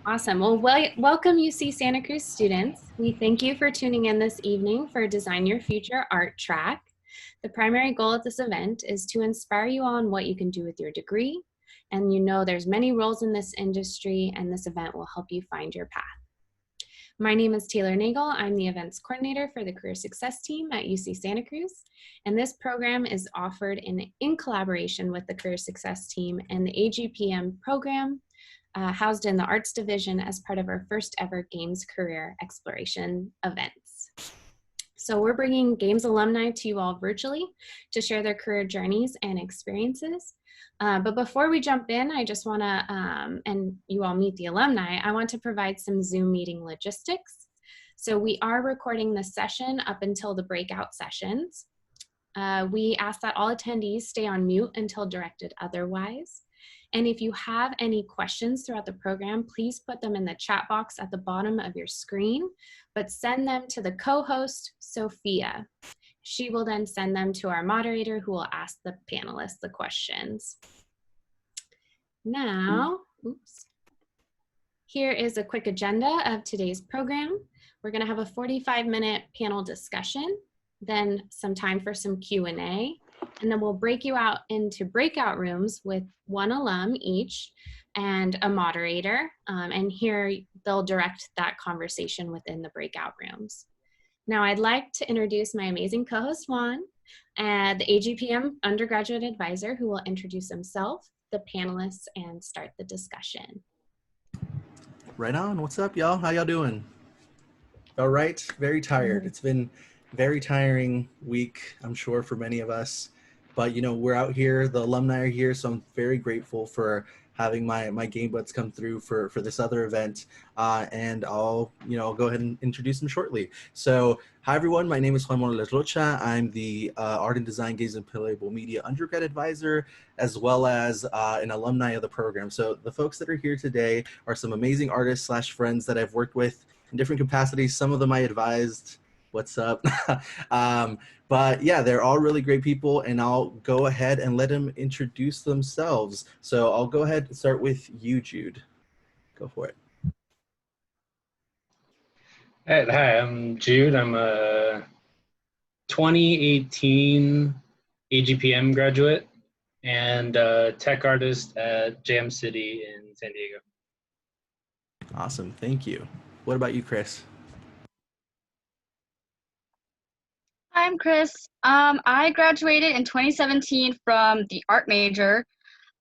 Awesome. Well, welcome UC Santa Cruz students. We thank you for tuning in this evening for Design Your Future Art Track. The primary goal of this event is to inspire you on what you can do with your degree. And you know there's many roles in this industry, and this event will help you find your path. My name is Taylor Nagel. I'm the events coordinator for the Career Success Team at UC Santa Cruz. And this program is offered in collaboration with the Career Success Team and the AGPM program, housed in the Arts Division as part of our first ever Games Career Exploration events. So we're bringing Games alumni to you all virtually to share their career journeys and experiences. But before we jump in, I just want to, and you all meet the alumni, I want to provide some Zoom meeting logistics. So we are recording this session up until the breakout sessions. We ask that all attendees stay on mute until directed otherwise. And if you have any questions throughout the program, please put them in the chat box at the bottom of your screen, but send them to the co-host, Sophia. She will then send them to our moderator who will ask the panelists the questions. Now, here is a quick agenda of today's program. We're gonna have a 45-minute panel discussion, then some time for some Q&A, and then we'll break you out into breakout rooms with one alum each and a moderator, and here they'll direct that conversation within the breakout rooms. Now I'd like to introduce my amazing co-host Juan, the AGPM undergraduate advisor, who will introduce himself, the panelists, and start the discussion. Right on. What's up, y'all? How y'all doing? All right. Very tired. It's been a very tiring week, I'm sure, for many of us. But, you know, we're out here. The alumni are here, so I'm very grateful for having my game buds come through for this other event. And I'll go ahead and introduce them shortly. So, hi, everyone. My name is Juan Morales Rocha. I'm the Art and Design, Games and Playable Media undergrad advisor, as well as an alumni of the program. So the folks that are here today are some amazing artists / friends that I've worked with in different capacities. Some of them I advised. What's up? But yeah, they're all really great people, and I'll go ahead and let them introduce themselves. So I'll go ahead and start with you, Jude. Go for it. Hi, I'm Jude. I'm a 2018 AGPM graduate and a tech artist at Jam City in San Diego. Awesome, thank you. What about you, Chris? I'm Chris. I graduated in 2017 from the art major,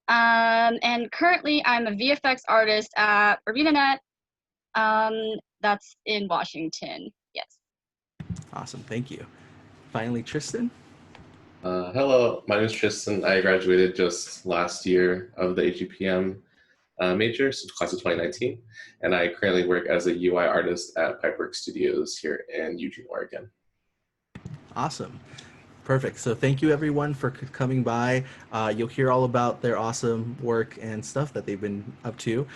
and currently I'm a VFX artist at ArenaNet. That's in Washington. Yes. Awesome, thank you. Finally, Tristan. Hello, my name is Tristan. I graduated just last year of the AGPM major, so class of 2019, and I currently work as a UI artist at Pipeworks Studios here in Eugene, Oregon. Awesome. Perfect. So thank you everyone for coming by. You'll hear all about their awesome work and stuff that they've been up to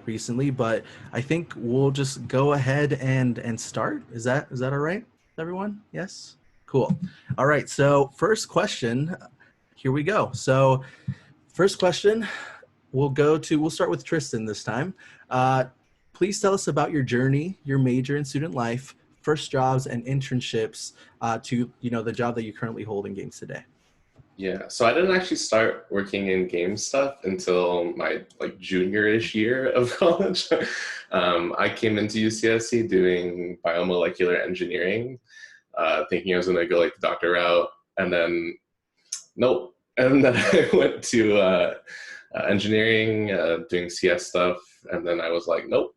recently, but I think we'll just go ahead and start. Is that all right, everyone? Yes? Cool. All right, so first question, here we go. So first question, we'll start with Tristan this time. Please tell us about your journey, your major in student life, first jobs and internships to the job that you currently hold in games today. Yeah, so I didn't actually start working in game stuff until my junior-ish year of college. I came into UCSC doing biomolecular engineering, thinking I was gonna go the doctor route, and then nope. And then I went to engineering, doing CS stuff, and then I was like, nope.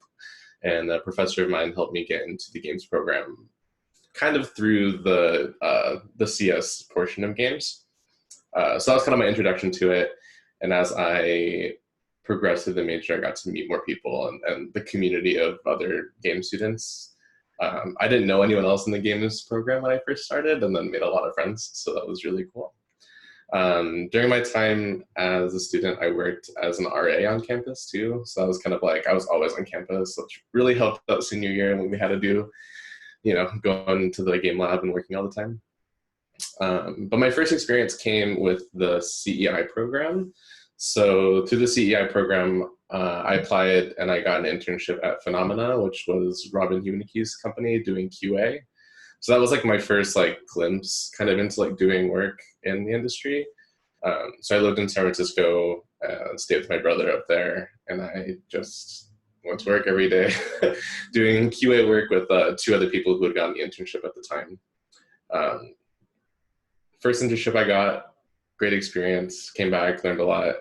And a professor of mine helped me get into the games program kind of through the CS portion of games. So that was kind of my introduction to it. And as I progressed through the major, I got to meet more people and the community of other game students. I didn't know anyone else in the games program when I first started, and then made a lot of friends. So that was really cool. During my time as a student, I worked as an RA on campus too. So I was kind of I was always on campus, which really helped out senior year when we had to do, going to the game lab and working all the time. But my first experience came with the CEI program. So through the CEI program, I applied and I got an internship at Phenomena, which was Robin Humanicki's company doing QA. So that was like my first like glimpse kind of into like doing work in the industry. So I lived in San Francisco, stayed with my brother up there, and I just went to work every day doing QA work with 2 other people who had gotten the internship at the time. First internship I got, great experience, came back, learned a lot.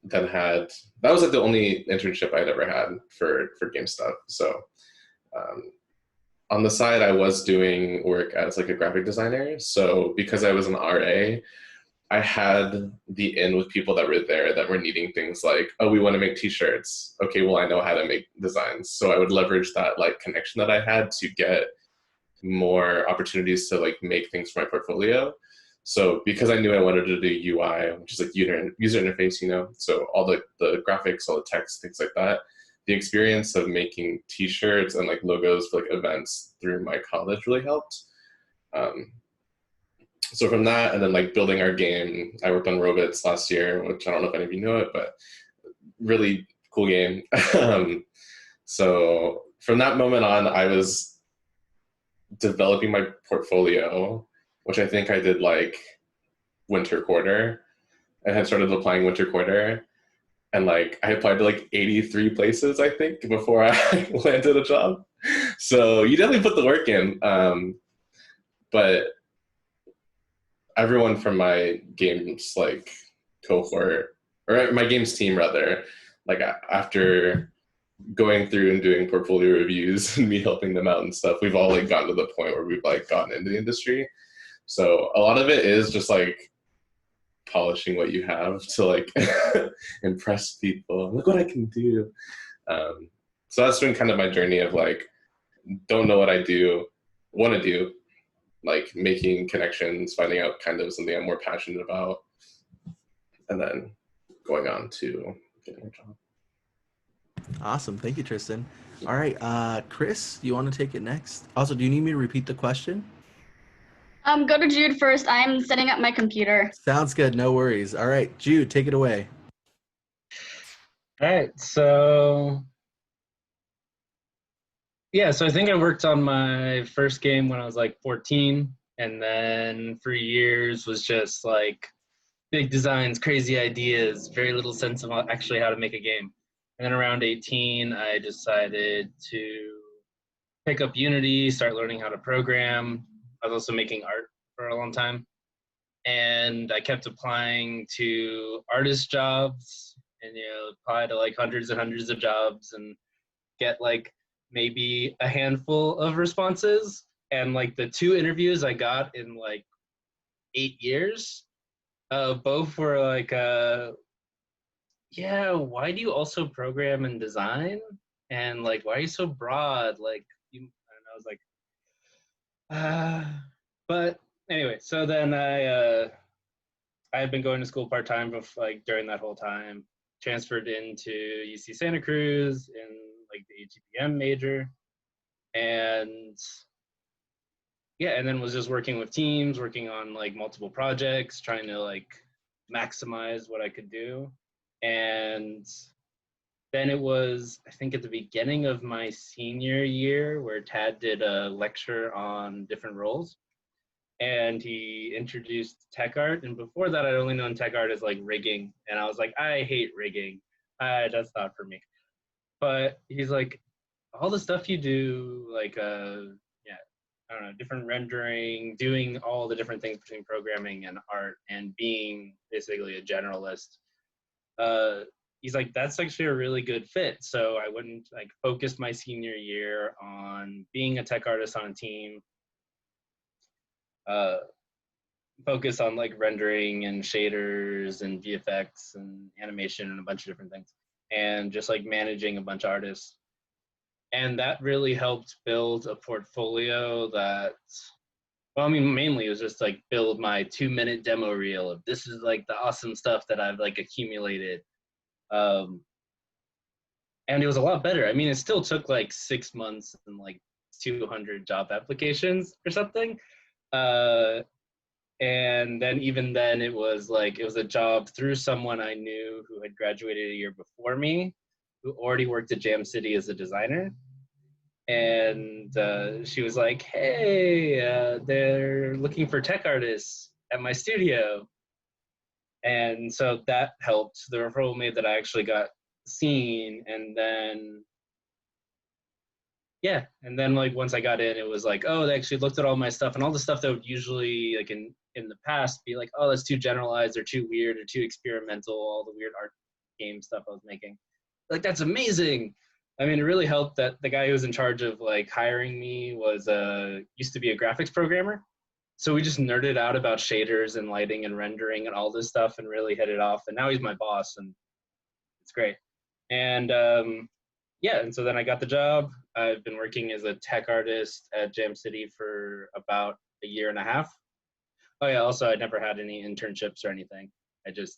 That was like the only internship I'd ever had for game stuff. So on the side, I was doing work as like a graphic designer. So because I was an RA, I had the in with people that were there that were needing things like, oh, we want to make t-shirts. Okay, well, I know how to make designs. So I would leverage that like connection that I had to get more opportunities to like make things for my portfolio. So because I knew I wanted to do UI, which is like user interface, you know, so all the graphics, all the text, things like that, the experience of making t-shirts and like logos for like events through my college really helped. So from that, and then like building our game, I worked on Robots last year, which I don't know if any of you know it, but really cool game. So from that moment on, I was developing my portfolio, which I think I did like winter quarter. I had started applying winter quarter, and like I applied to like 83 places, I think, before I landed a job. So you definitely put the work in. But everyone from my games like cohort, or my games team rather, like after going through and doing portfolio reviews and me helping them out and stuff, we've all like gotten to the point where we've like gotten into the industry. So a lot of it is just like polishing what you have to like impress people. Look what I can do. So that's been kind of my journey of like, don't know what I do, want to do, like making connections, finding out kind of something I'm more passionate about, and then going on to getting a job. Awesome. Thank you, Tristan. All right. Chris, you want to take it next? Also, do you need me to repeat the question? Go to Jude first. I'm setting up my computer. Sounds good. No worries. All right, Jude, take it away. All right, so yeah, so I think I worked on my first game when I was like 14, and then for years was just like big designs, crazy ideas, very little sense of actually how to make a game. And then around 18, I decided to pick up Unity, start learning how to program. I was also making art for a long time. And I kept applying to artist jobs and, you know, apply to like hundreds and hundreds of jobs and get like maybe a handful of responses. And like the 2 interviews I got in like 8 years, both were like, yeah, why do you also program and design? And like, why are you so broad? Like, and I was like, but anyway, so then I had been going to school part-time like during that whole time, transferred into UC Santa Cruz in like the AGPM major, and yeah, and then was just working with teams, working on like multiple projects, trying to like maximize what I could do. And then it was, I think at the beginning of my senior year, where Tad did a lecture on different roles. And he introduced tech art. And before that, I'd only known tech art as like rigging. And I was like, I hate rigging. That's not for me. But he's like, all the stuff you do, like, yeah, I don't know, different rendering, doing all the different things between programming and art and being basically a generalist. He's like, that's actually a really good fit. So I wouldn't like focus my senior year on being a tech artist on a team, focus on like rendering and shaders and VFX and animation and a bunch of different things, and just like managing a bunch of artists. And that really helped build a portfolio that, well, I mean, mainly it was just like build my 2-minute demo reel of this is like the awesome stuff that I've like accumulated. And it was a lot better. I mean, it still took like 6 months and like 200 job applications or something. And then even then it was a job through someone I knew who had graduated a year before me, who already worked at Jam City as a designer. And she was like, hey, they're looking for tech artists at my studio. And so that helped. The referral made that I actually got seen. And then, yeah. And then like once I got in, it was like, oh, they actually looked at all my stuff, and all the stuff that would usually like in the past be like, oh, that's too generalized or too weird or too experimental, all the weird art game stuff I was making. Like, that's amazing. I mean, it really helped that the guy who was in charge of like hiring me was used to be a graphics programmer. So we just nerded out about shaders and lighting and rendering and all this stuff and really hit it off. And now he's my boss, and it's great. And yeah, and so then I got the job. I've been working as a tech artist at Jam City for about a year and a half. Oh yeah, also I never had any internships or anything. I just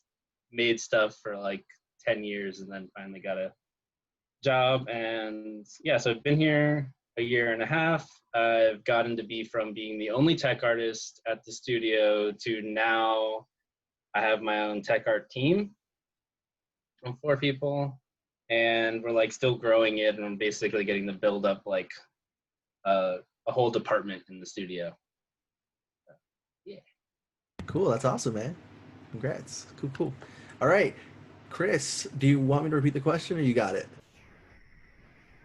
made stuff for like 10 years and then finally got a job. And yeah, so I've been here a year and a half. I've gotten to be from being the only tech artist at the studio to now I have my own tech art team of 4 people, and we're like still growing it, and I'm basically getting to build up like a whole department in the studio. Yeah. Cool. That's awesome, man. Congrats. Cool. All right. Chris, do you want me to repeat the question, or you got it?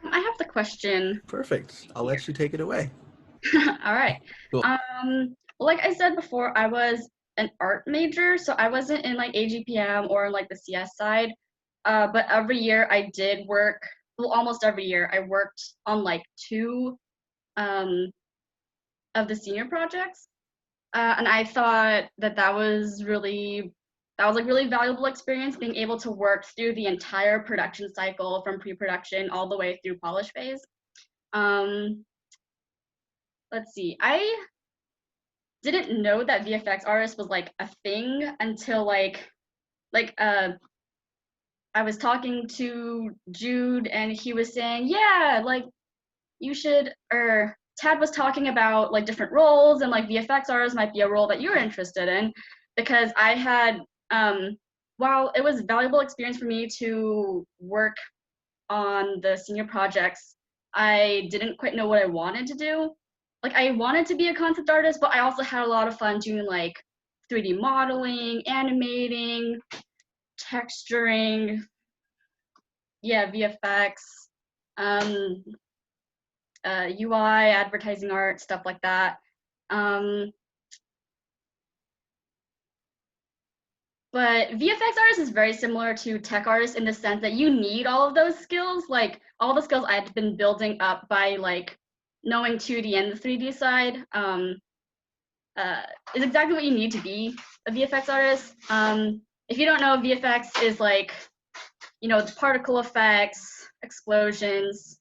I have the question. Perfect. I'll let you take it away. All right. Cool. Like I said before, I was an art major, so I wasn't in like AGPM or like the CS side. But every year I did work, well, almost every year I worked on like 2 of the senior projects. And I thought that was really valuable experience, being able to work through the entire production cycle from pre-production all the way through polish phase. Let's see, I didn't know that VFX artist was like a thing until like I was talking to Jude and he was saying, yeah, like you should, or Tad was talking about like different roles, and like VFX artist might be a role that you're interested in, because I had, while it was valuable experience for me to work on the senior projects, I didn't quite know what I wanted to do. Like I wanted to be a concept artist, but I also had a lot of fun doing like 3D modeling, animating, texturing, yeah, VFX, UI, advertising art, stuff like that. But VFX artist is very similar to tech artists in the sense that you need all of those skills. Like all the skills I've been building up by like knowing 2D and the 3D side is exactly what you need to be a VFX artist. If you don't know, VFX is like, you know, particle effects, explosions,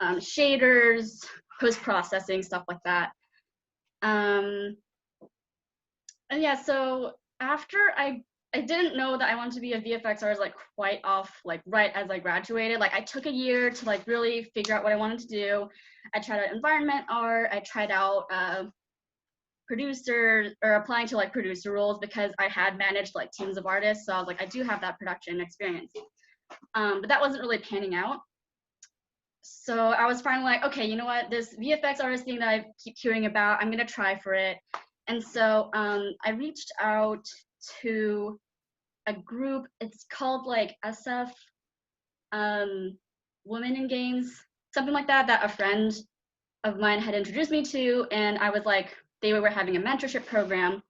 shaders, post-processing, stuff like that. And yeah, so after I didn't know that I wanted to be a VFX artist like quite off, like right as I graduated. Like I took a year to like really figure out what I wanted to do. I tried out environment art. I tried out producer, or applying to like producer roles, because I had managed like teams of artists. So I was like, I do have that production experience. But that wasn't really panning out. So I was finally like, okay, you know what, this VFX artist thing that I keep hearing about, I'm gonna try for it. And so I reached out to a group, it's called like SF Women in Games, something like that, that a friend of mine had introduced me to. And I was like, they were having a mentorship program.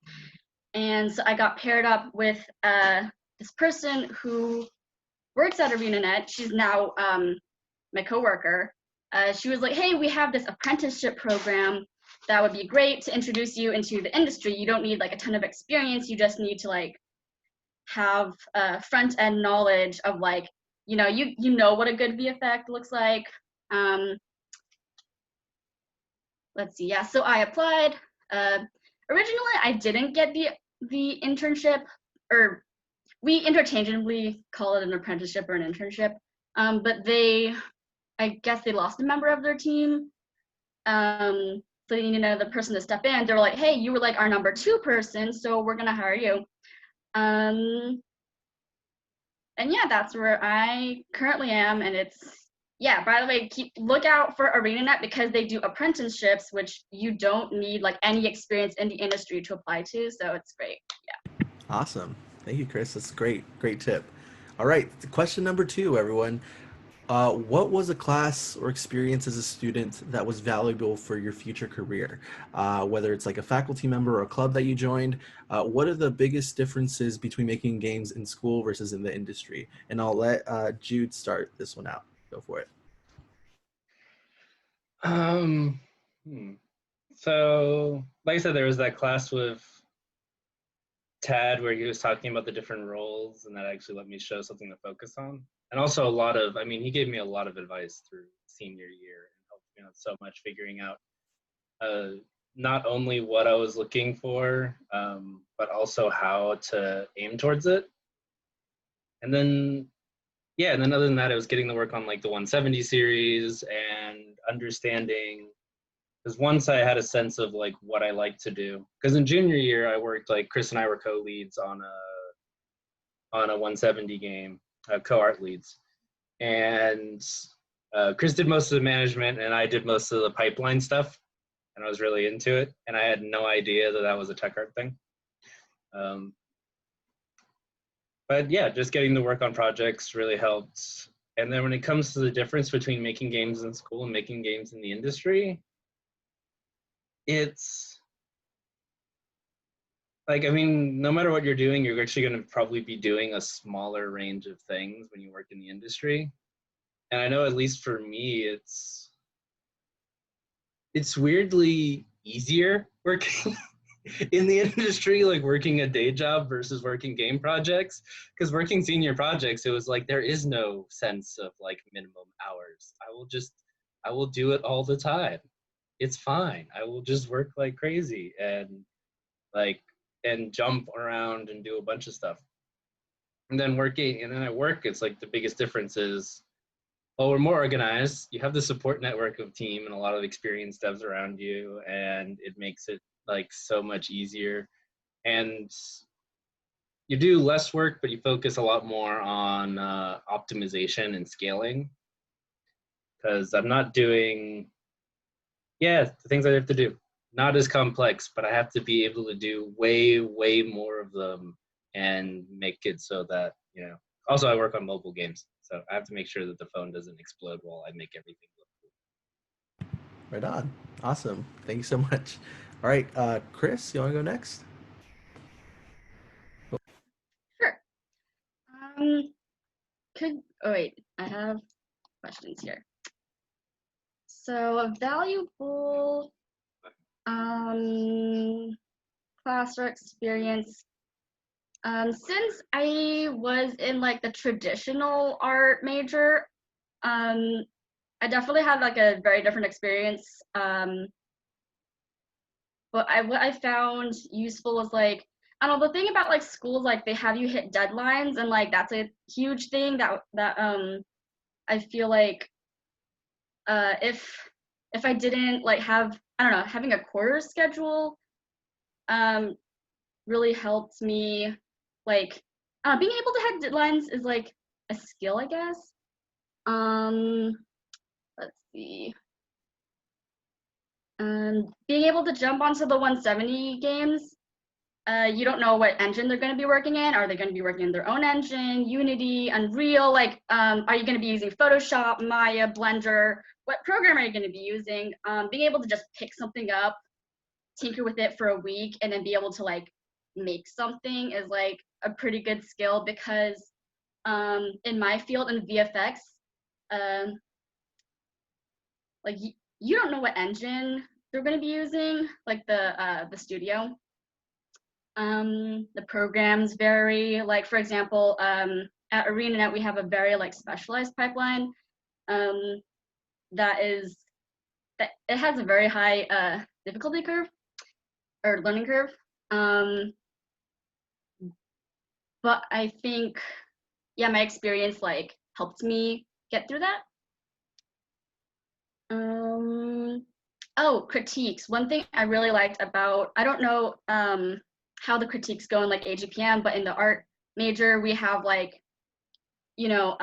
And so I got paired up with this person who works at ArenaNet. She's now my coworker. She was like, hey, we have this apprenticeship program that would be great to introduce you into the industry. You don't need like a ton of experience. You just need to like have front end knowledge of like, you know what a good VFX looks like. Let's see, yeah, so I applied. Originally, I didn't get the internship, or we interchangeably call it an apprenticeship or an internship, but I guess they lost a member of their team. so they need another person to step in. They're like, hey, you were like our number 2 person, so we're gonna hire you. And yeah, that's where I currently am. And it's, yeah, by the way, look out for ArenaNet because they do apprenticeships, which you don't need like any experience in the industry to apply to. So it's great. Yeah. Awesome. Thank you, Chris. That's great. Great tip. All right. Question number 2, everyone. What was a class or experience as a student that was valuable for your future career? Whether it's like a faculty member or a club that you joined, what are the biggest differences between making games in school versus in the industry? And I'll let Jude start this one out. Go for it. So, like I said, there was that class with Tad where he was talking about the different roles, and that actually let me show something to focus on. And also a lot of, I mean, he gave me a lot of advice through senior year and helped me out so much figuring out not only what I was looking for, but also how to aim towards it. And then, yeah, and then other than that, it was getting to work on like the 170 series and understanding, because once I had a sense of like what I like to do, because in junior year I worked, like Chris and I were co-leads on a 170 game, co-art leads, and Chris did most of the management and I did most of the pipeline stuff, and I was really into it, and I had no idea that that was a tech art thing. But yeah, just getting to work on projects really helped. And then when it comes to the difference between making games in school and making games in the industry, it's like, I mean, no matter what you're doing, you're actually going to probably be doing a smaller range of things when you work in the industry. And I know, at least for me, it's weirdly easier working in the industry, like working a day job versus working game projects. Because working senior projects, it was like there is no sense of like minimum hours. I will do it all the time. It's fine. I will just work like crazy and jump around and do a bunch of stuff. And then at work, it's like the biggest difference is, well, we're more organized. You have the support network of team and a lot of experienced devs around you, and it makes it like so much easier. And you do less work, but you focus a lot more on optimization and scaling. Because I'm not doing, the things I have to do, not as complex, but I have to be able to do way, way more of them and make it so that, also I work on mobile games. So I have to make sure that the phone doesn't explode while I make everything look cool. Right on. Awesome. Thank you so much. All right, Chris, you want to go next? Sure. Oh wait, I have questions here. So a valuable class or experience. Since I was in like the traditional art major, I definitely had like a very different experience. But what I found useful was like, I don't know, the thing about like schools, like they have you hit deadlines, and like that's a huge thing that I feel like if I didn't like have, I don't know, having a quarter schedule really helped me. Like being able to hit deadlines is like a skill, I guess. Let's see. Being able to jump onto the 170 games, you don't know what engine they're going to be working in. Are they going to be working in their own engine, Unity, Unreal? Like, are you going to be using Photoshop, Maya, Blender? What program are you going to be using? Being able to just pick something up, tinker with it for a week, and then be able to like make something is like a pretty good skill, because in my field in VFX, like you don't know what engine they're going to be using, like the studio. The programs vary. Like for example, at ArenaNet we have a very like specialized pipeline that it has a very high difficulty curve or learning curve. But I think, yeah, my experience like helped me get through that. Oh, critiques. One thing I really liked about, I don't know how the critiques go in like AGPM, but in the art major, we have like, you know,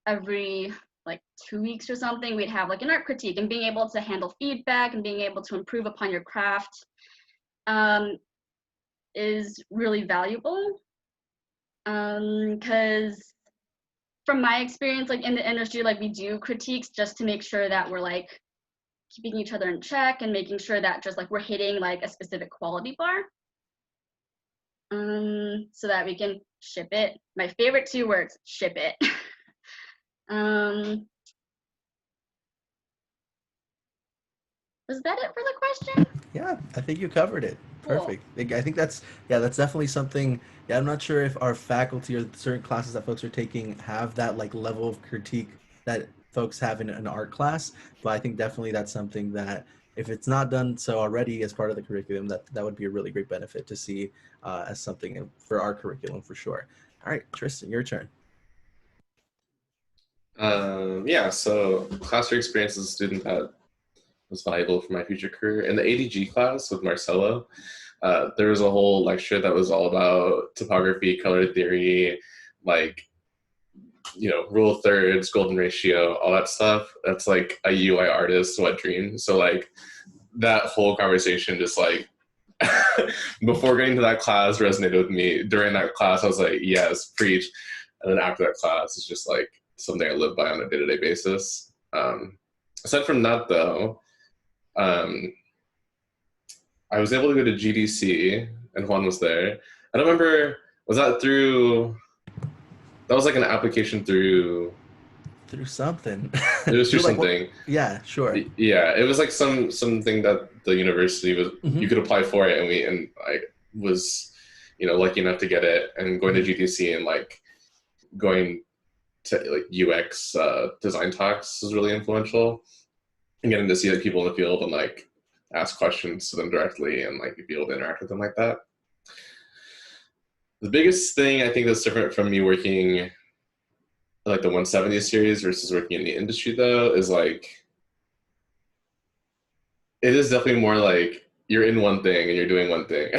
every like 2 weeks or something, we'd have like an art critique, and being able to handle feedback and being able to improve upon your craft is really valuable. Because from my experience, like in the industry, like we do critiques just to make sure that we're like keeping each other in check and making sure that just like we're hitting like a specific quality bar, so that we can ship it. My favorite 2 words, ship it. Was that it for the question? Yeah, I think you covered it. Cool. Perfect. I think that's definitely something. Yeah, I'm not sure if our faculty or certain classes that folks are taking have that like level of critique that folks have in an art class, but I think definitely that's something that if it's not done so already as part of the curriculum, that would be a really great benefit to see as something for our curriculum for sure. All right, Tristan, your turn. Yeah, so classroom experience as a student that was valuable for my future career. In the ADG class with Marcelo, there was a whole lecture that was all about topography, color theory, like, you know, rule of thirds, golden ratio, all that stuff. That's like a UI artist's wet dream. So like that whole conversation just like before getting to that class resonated with me. During that class, I was like, yes, preach. And then after that class, it's just like something I live by on a day-to-day basis. Aside from that though, I was able to go to GDC and Juan was there. I don't remember, was that through, that was like an application through something. It was through like, something. Yeah, sure. Yeah, it was like something that the university was, you could apply for it, and I was, you know, lucky enough to get it, and going to GDC and like going to like UX design talks was really influential, and getting to see like people in the field and like ask questions to them directly and like be able to interact with them like that. The biggest thing I think that's different from me working like the 170 series versus working in the industry though is like, it is definitely more like you're in one thing and you're doing one thing.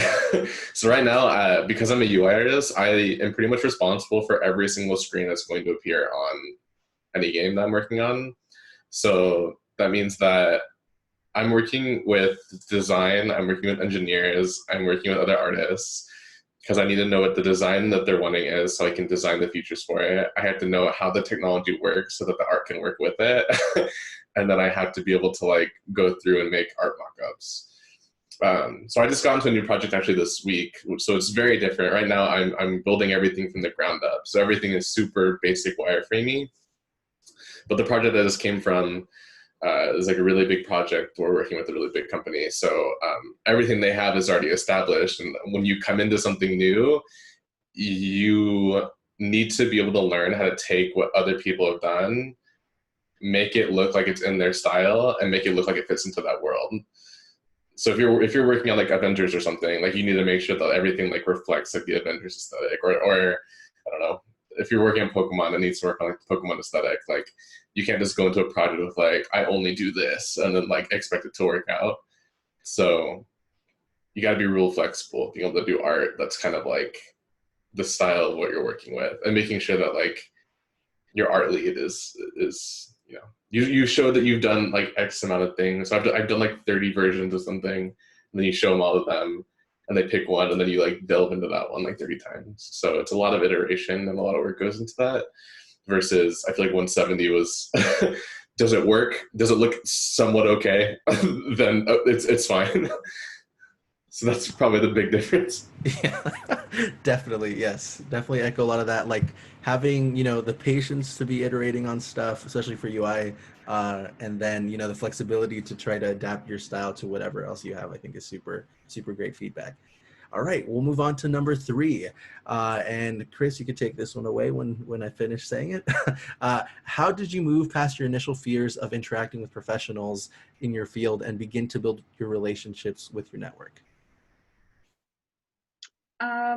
So right now, because I'm a UI artist, I am pretty much responsible for every single screen that's going to appear on any game that I'm working on. So that means that I'm working with design, I'm working with engineers, I'm working with other artists, because I need to know what the design that they're wanting is so I can design the features for it. I have to know how the technology works so that the art can work with it. And then I have to be able to like go through and make art mockups. So I just got into a new project actually this week. So it's very different. Right now I'm building everything from the ground up. So everything is super basic wireframey. But the project that this came from is like a really big project. We're working with a really big company. So everything they have is already established. And when you come into something new, you need to be able to learn how to take what other people have done, make it look like it's in their style, and make it look like it fits into that world. So if you're working on like Avengers or something, like you need to make sure that everything like reflects like the Avengers aesthetic, or I don't know, if you're working on Pokemon, it needs to work on like the Pokemon aesthetic. Like you can't just go into a project with like, I only do this and then like expect it to work out. So you got to be real flexible, being able to do art that's kind of like the style of what you're working with, and making sure that like your art lead is you know, you show that you've done like X amount of things. So I've done like 30 versions of something, and then you show them all of them, and they pick one, and then you like delve into that one like 30 times. So it's a lot of iteration and a lot of work goes into that. Versus I feel like 170 was, does it work? Does it look somewhat okay? Then it's fine. So that's probably the big difference. Yeah, definitely. Yes, definitely echo a lot of that. Like having, you know, the patience to be iterating on stuff, especially for UI, and then, you know, the flexibility to try to adapt your style to whatever else you have, I think is super, super great feedback. All right, we'll move on to number 3. And Chris, you could take this one away when I finish saying it. How did you move past your initial fears of interacting with professionals in your field and begin to build your relationships with your network?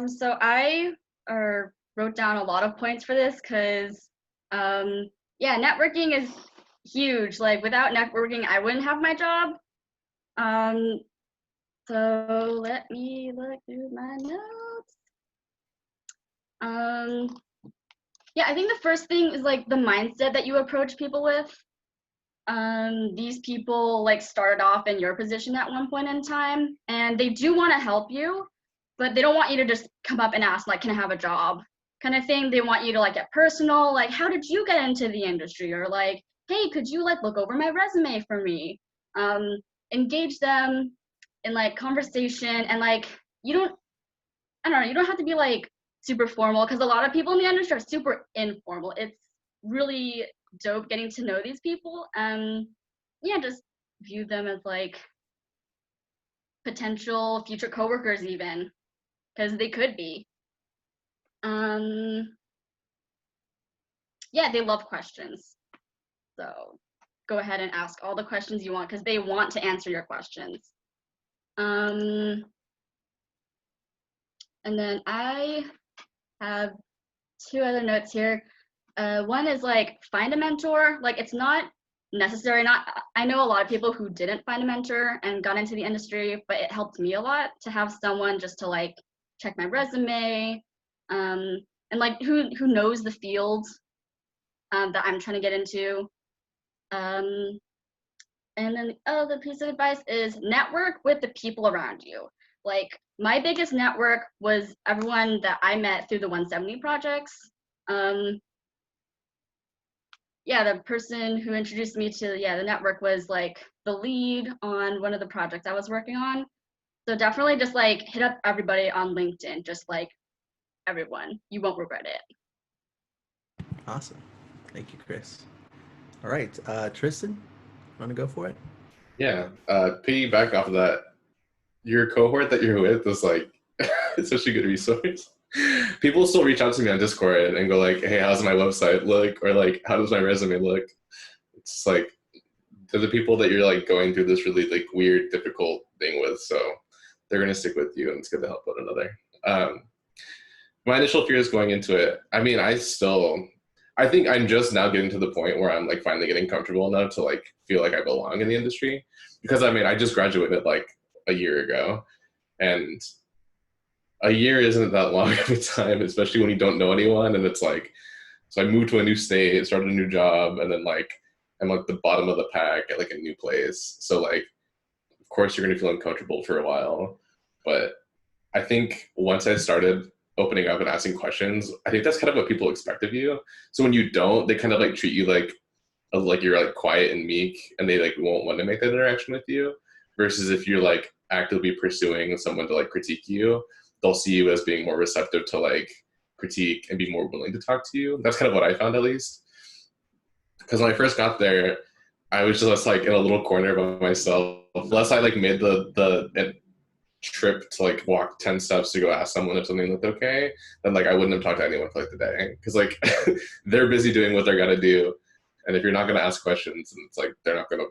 So I wrote down a lot of points for this because, yeah, networking is huge. Like without networking, I wouldn't have my job. So let me look through my notes. Yeah, I think the first thing is like the mindset that you approach people with. These people like started off in your position at one point in time, and they do want to help you, but they don't want you to just come up and ask like, can I have a job kind of thing. They want you to like get personal, like, how did you get into the industry? Or like, hey, could you like look over my resume for me? Engage them in like conversation, and like you don't have to be like super formal, because a lot of people in the industry are super informal. It's really dope getting to know these people, and yeah, just view them as like potential future coworkers even, because they could be. Yeah, they love questions, so go ahead and ask all the questions you want, because they want to answer your questions. And then I have two other notes here. One is like, find a mentor. Like, it's not necessary. I know a lot of people who didn't find a mentor and got into the industry, but it helped me a lot to have someone just to like check my resume, and like who knows the field that I'm trying to get into. And then the other piece of advice is network with the people around you. Like, my biggest network was everyone that I met through the 170 projects. Yeah, the person who introduced me to the network was like the lead on one of the projects I was working on. So definitely just like hit up everybody on LinkedIn, just like everyone. You won't regret it. Awesome. Thank you, Chris. All right, Tristan, want to go for it? Yeah, piggyback off of that, your cohort that you're with is like, it's such a good resource. People still reach out to me on Discord and go like, hey, how's my website look? Or like, how does my resume look? It's like, they're the people that you're like going through this really like weird, difficult thing with. So they're going to stick with you, and it's good to help one another. My initial fears going into it, I mean, I think I'm just now getting to the point where I'm like finally getting comfortable enough to like feel like I belong in the industry, because I mean, I just graduated like a year ago, and a year isn't that long of a time, especially when you don't know anyone. And it's like, so I moved to a new state, started a new job, and then like I'm like the bottom of the pack at like a new place. So like, of course you're gonna feel uncomfortable for a while, but I think once I started opening up and asking questions, I think that's kind of what people expect of you. So when you don't, they kind of like treat you like you're like quiet and meek, and they like won't want to make that interaction with you. Versus if you're like actively pursuing someone to like critique you, they'll see you as being more receptive to like critique and be more willing to talk to you. That's kind of what I found, at least. Because when I first got there, I was just like in a little corner by myself. Unless I like made the trip to like walk 10 steps to go ask someone if something looked okay, then like I wouldn't have talked to anyone for like the day, because like they're busy doing what they're gonna do, and if you're not gonna ask questions, and it's like they're not gonna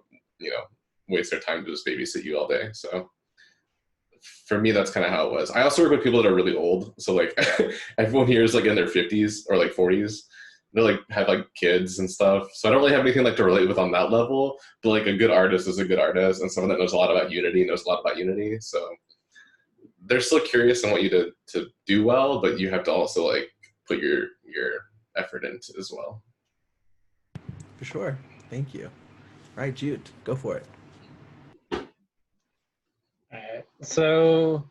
waste their time to just babysit you all day. So for me, that's kind of how it was. I also work with people that are really old, so like everyone here is like in their 50s or like 40s. They like have like kids and stuff, so I don't really have anything like to relate with on that level. But like a good artist is a good artist, and someone that knows a lot about Unity knows a lot about Unity. So they're still curious and want you to do well, but you have to also like put your effort into as well. For sure. Thank you. All right, Jude, go for it. All right. So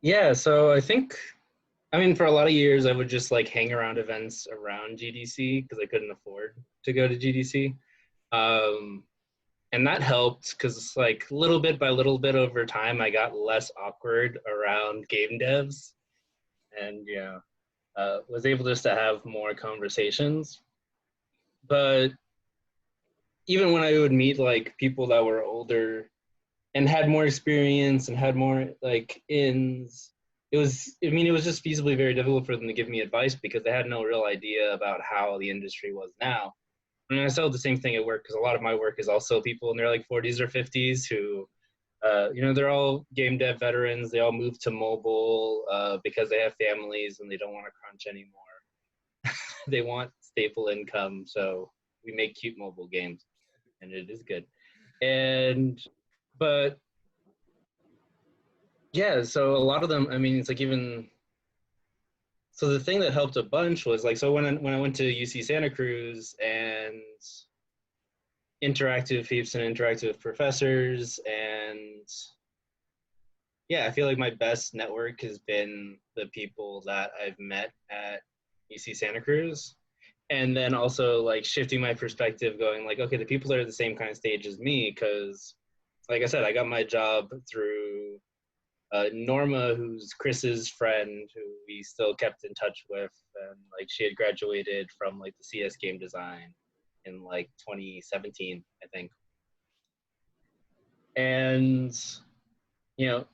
yeah, so I think, I mean, for a lot of years, I would just like hang around events around GDC because I couldn't afford to go to GDC. And that helped because like little bit by little bit over time, I got less awkward around game devs, and was able just to have more conversations. But even when I would meet like people that were older and had more experience and had more like ins, it was just feasibly very difficult for them to give me advice because they had no real idea about how the industry was now. I mean, I still do the same thing at work because a lot of my work is also people in their like 40s or 50s who, they're all game dev veterans. They all moved to mobile because they have families and they don't want to crunch anymore. They want stable income, so we make cute mobile games, and it is good. But yeah, so a lot of them, I mean, it's like even, so the thing that helped a bunch was like, so when I went to UC Santa Cruz and interactive peeps and interactive professors, and yeah, I feel like my best network has been the people that I've met at UC Santa Cruz. And then also like shifting my perspective, going like, okay, the people that are the same kind of stage as me, because like I said, I got my job through Norma, who's Chris's friend, who we still kept in touch with, and like she had graduated from like the CS game design in like 2017, I think. And you know,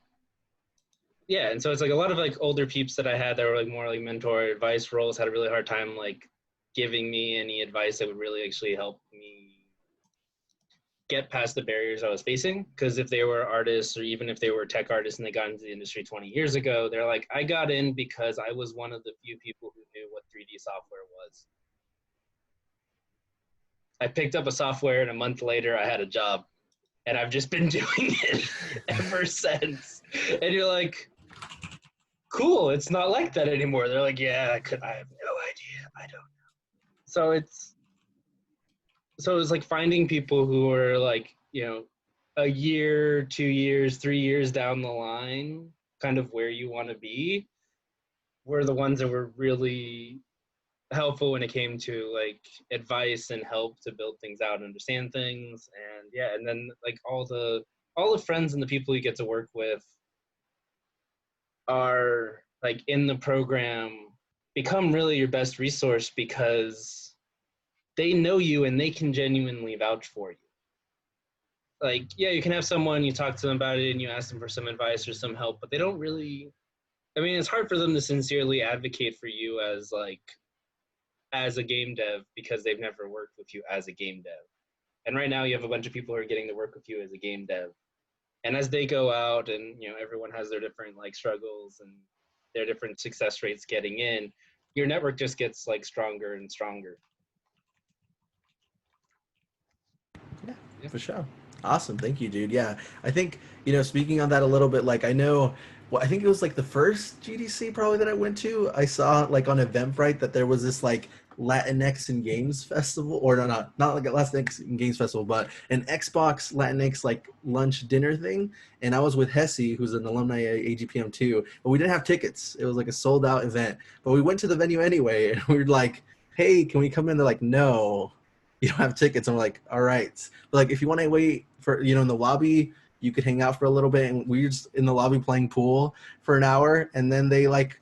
yeah, and so it's like a lot of like older peeps that I had that were like more like mentor advice roles had a really hard time like giving me any advice that would really actually help me get past the barriers I was facing. Because if they were artists or even if they were tech artists and they got into the industry 20 years ago, they're like, I got in because I was one of the few people who knew what 3D software was. I picked up a software and a month later I had a job, and I've just been doing it ever since. And you're like, cool, it's not like that anymore. They're like, yeah, I have no idea. I don't know. So it's like finding people who are like, you know, a year, 2 years, 3 years down the line, kind of where you want to be, were the ones that were really helpful when it came to like advice and help to build things out and understand things. And yeah, and then like all the friends and the people you get to work with are like in the program become really your best resource, because they know you and they can genuinely vouch for you. Like, yeah, you can have someone, you talk to them about it and you ask them for some advice or some help, but they don't really, I mean, it's hard for them to sincerely advocate for you as like, as a game dev, because they've never worked with you as a game dev. And right now you have a bunch of people who are getting to work with you as a game dev. And as they go out and, you know, everyone has their different like struggles and their different success rates getting in, your network just gets like stronger and stronger. Yeah, for sure. Awesome. Thank you, dude. Yeah. I think, you know, speaking on that a little bit, like I know, well, I think it was like the first GDC probably that I went to. I saw like on Eventbrite that there was this like Latinx in Games festival, or no, not like a Latinx in Games festival, but an Xbox Latinx like lunch dinner thing. And I was with Hesse, who's an alumni at AGPM too, but we didn't have tickets. It was like a sold out event, but we went to the venue anyway, and we were like, hey, can we come in? They're like, no, you don't have tickets. And we're like, all right. But like, if you want to wait for, you know, in the lobby, you could hang out for a little bit. And we were just in the lobby playing pool for an hour. And then they're like,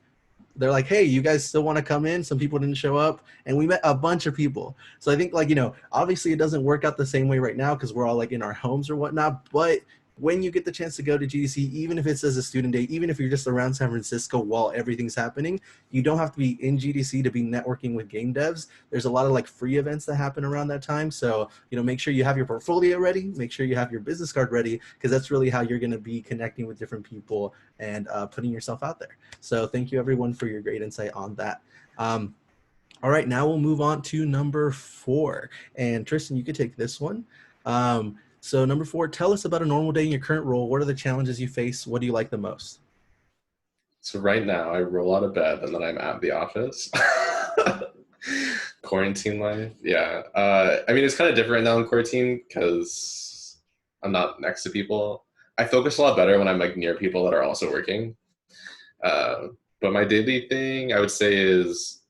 hey, you guys still want to come in? Some people didn't show up. And we met a bunch of people. So I think like, you know, obviously it doesn't work out the same way right now because we're all like in our homes or whatnot. But when you get the chance to go to GDC, even if it's as a student day, even if you're just around San Francisco while everything's happening, you don't have to be in GDC to be networking with game devs. There's a lot of like free events that happen around that time. So, you know, make sure you have your portfolio ready, make sure you have your business card ready, because that's really how you're going to be connecting with different people and putting yourself out there. So thank you everyone for your great insight on that. All right, now we'll move on to number 4. And Tristan, you could take this one. So number 4, tell us about a normal day in your current role. What are the challenges you face? What do you like the most? So right now I roll out of bed and then I'm at the office. Quarantine life. Yeah. I mean, it's kind of different now in quarantine because I'm not next to people. I focus a lot better when I'm like near people that are also working. But my daily thing I would say is,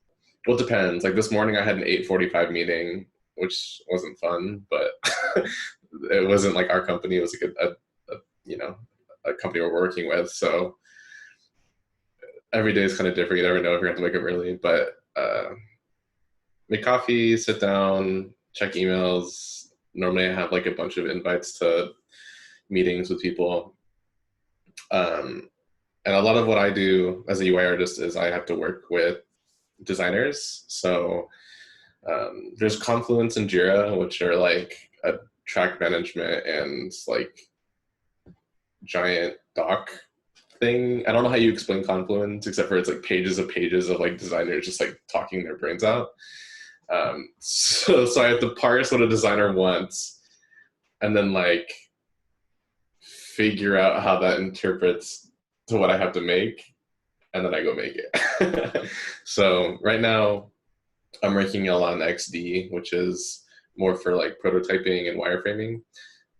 well, it depends. Like this morning I had an 8:45 meeting, which wasn't fun, but it wasn't like our company. It was like a company we're working with. So every day is kind of different. You never know if you're going to wake up early, but make coffee, sit down, check emails. Normally I have like a bunch of invites to meetings with people. And a lot of what I do as a UI artist is I have to work with designers. So there's Confluence and Jira, which are like a track management and like giant doc thing. I don't know how you explain Confluence, except for it's like pages of like designers just like talking their brains out. So I have to parse what a designer wants, and then like figure out how that interprets to what I have to make, and then I go make it. So right now I'm working a lot on XD, which is more for like prototyping and wireframing.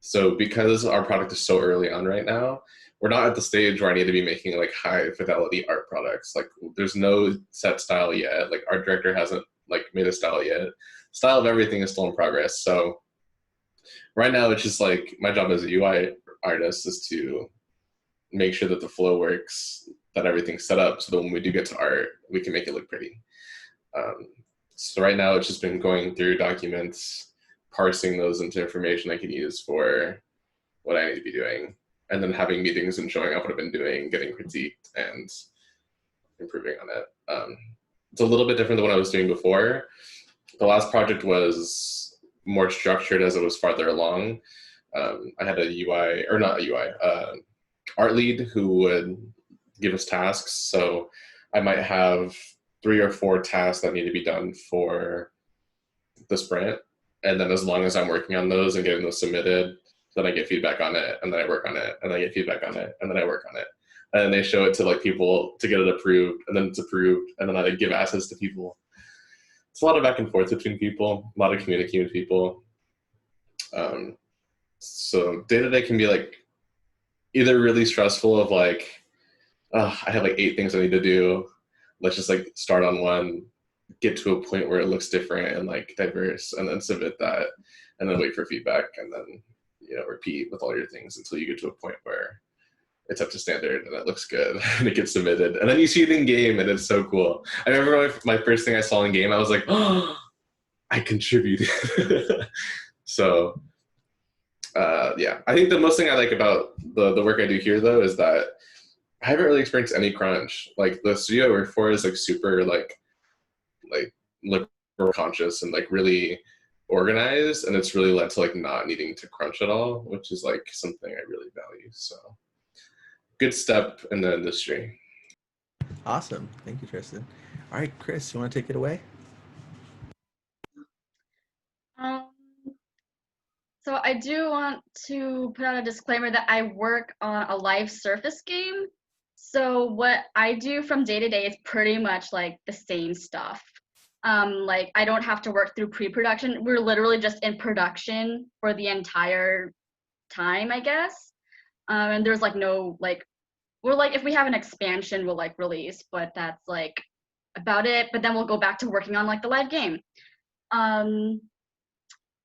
So because our product is so early on right now, we're not at the stage where I need to be making like high fidelity art products. Like there's no set style yet. Like art director hasn't like made a style yet. Style of everything is still in progress. So right now it's just like my job as a UI artist is to make sure that the flow works, that everything's set up so that when we do get to art, we can make it look pretty. So right now it's just been going through documents, parsing those into information I can use for what I need to be doing, and then having meetings and showing up what I've been doing, getting critiqued, and improving on it. It's a little bit different than what I was doing before. The last project was more structured as it was farther along. I had a UI, or not a UI, art lead who would give us tasks. So I might have 3 or 4 tasks that need to be done for the sprint. And then as long as I'm working on those and getting those submitted, then I get feedback on it, and then I work on it, and I get feedback on it, and then I work on it. And then they show it to like people to get it approved, and then it's approved, and then I give assets to people. It's a lot of back and forth between people, a lot of communicating with people. So day-to-day can be like either really stressful of like, oh, I have like 8 things I need to do. Let's just like start on one, get to a point where it looks different and like diverse, and then submit that, and then wait for feedback, and then repeat with all your things until you get to a point where it's up to standard and it looks good and it gets submitted, and then you see it in game and it's so cool. I remember my first thing I saw in game, I was like, oh, I contributed. So yeah, I think the most thing I like about the work I do here though is that I haven't really experienced any crunch. Like the studio I work for is like super like liberal conscious and like really organized, and it's really led to like not needing to crunch at all, which is like something I really value. So good step in the industry. Awesome. Thank you, Tristan. All right, Chris, you want to take it away? So I do want to put out a disclaimer that I work on a live Surface game. So what I do from day to day is pretty much like the same stuff. Like I don't have to work through pre-production. We're literally just in production for the entire time, I guess. And there's like no like, we're like, if we have an expansion, we'll like release, but that's like about it. But then we'll go back to working on like the live game.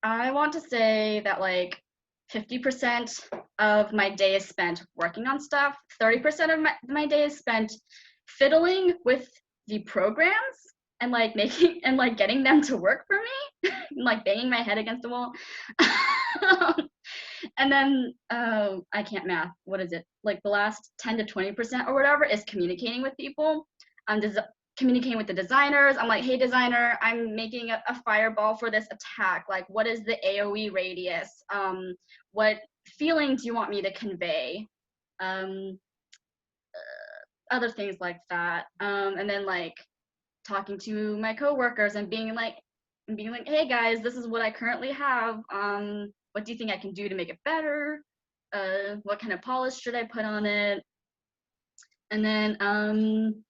I want to say that like 50% of my day is spent working on stuff. 30% of my day is spent fiddling with the programs and like making and like getting them to work for me, like banging my head against the wall. And then I can't math. What is it? Like the last 10 to 20% or whatever is communicating with people. Communicating with the designers. I'm like, hey designer, I'm making a fireball for this attack. Like, what is the AoE radius? What feeling do you want me to convey? Other things like that. And then like talking to my coworkers and being like, hey guys, this is what I currently have. What do you think I can do to make it better? What kind of polish should I put on it? And then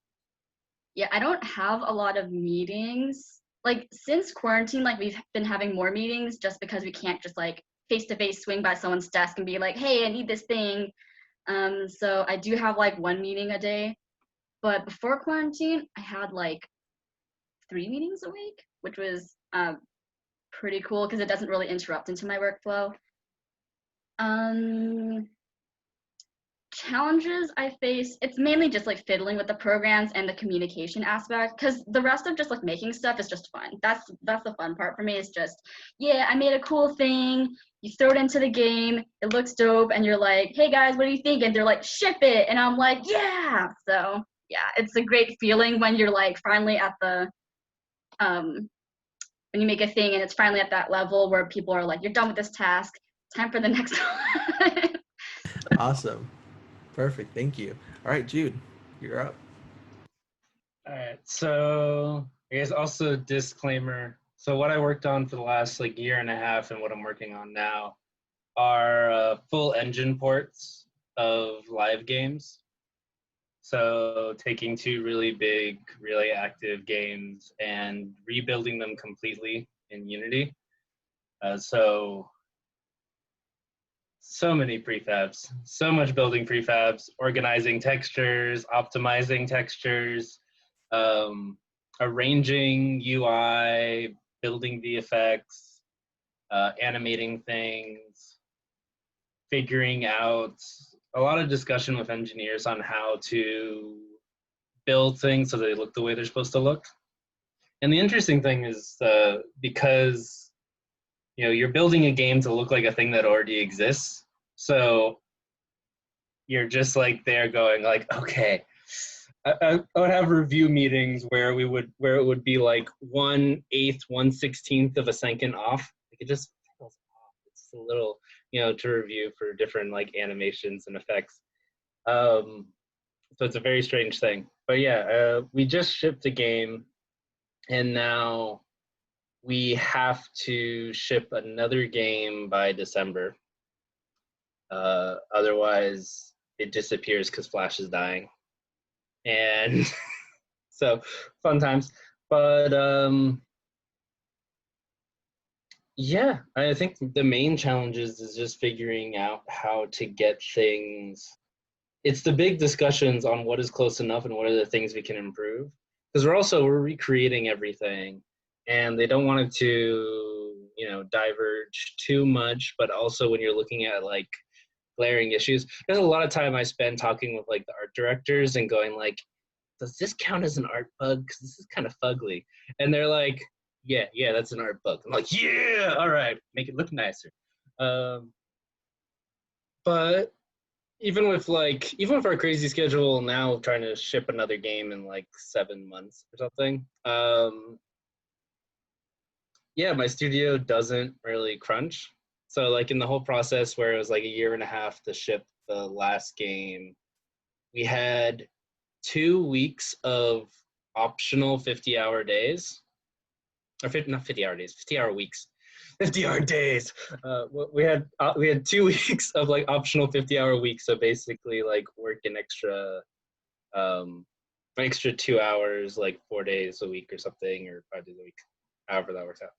yeah, I don't have a lot of meetings. Like since quarantine, like we've been having more meetings just because we can't just like face-to-face swing by someone's desk and be like, hey, I need this thing. So I do have like 1 meeting a day. But before quarantine, I had like 3 meetings a week, which was pretty cool because it doesn't really interrupt into my workflow. Challenges I face, it's mainly just like fiddling with the programs and the communication aspect, because the rest of just like making stuff is just fun. That's the fun part for me, is just, yeah, I made a cool thing, you throw it into the game, it looks dope, and you're like, hey guys, what do you think? And they're like, ship it, and I'm like, yeah. So yeah, it's a great feeling when you're like finally at the when you make a thing and it's finally at that level where people are like, you're done with this task, time for the next one. Awesome. Perfect. Thank you. All right, Jude, you're up. All right. So I guess also disclaimer. So what I worked on for the last like year and a half and what I'm working on now are full engine ports of live games. So taking two really big, really active games and rebuilding them completely in Unity. So many prefabs, so much building prefabs, organizing textures, optimizing textures, arranging UI, building VFX, animating things, figuring out a lot of discussion with engineers on how to build things so they look the way they're supposed to look. And the interesting thing is because you're building a game to look like a thing that already exists. So you're just like there going like, okay, I would have review meetings where it would be like 1/8, 1/16 of a second off. Like it just feels off. It's a little, to review for different like animations and effects. So it's a very strange thing. But yeah, we just shipped a game, and now we have to ship another game by December. Otherwise, it disappears because Flash is dying. And so fun times. But yeah, I think the main challenge is just figuring out how to get things. It's the big discussions on what is close enough and what are the things we can improve. Because we're recreating everything, and they don't want it to, diverge too much. But also when you're looking at like glaring issues, there's a lot of time I spend talking with like the art directors and going like, does this count as an art bug? Because this is kind of fugly. And they're like, yeah, that's an art bug. I'm like, yeah, all right, make it look nicer. But even with our crazy schedule now, trying to ship another game in like 7 months or something, yeah, my studio doesn't really crunch. So like in the whole process where it was like a year and a half to ship the last game, we had 2 weeks of optional 50-hour days, or not 50-hour days, 50-hour weeks, 50-hour days. We had 2 weeks of like optional 50-hour weeks. So basically like work an extra 2 hours, like 4 days a week or something, or 5 days a week, however that works out.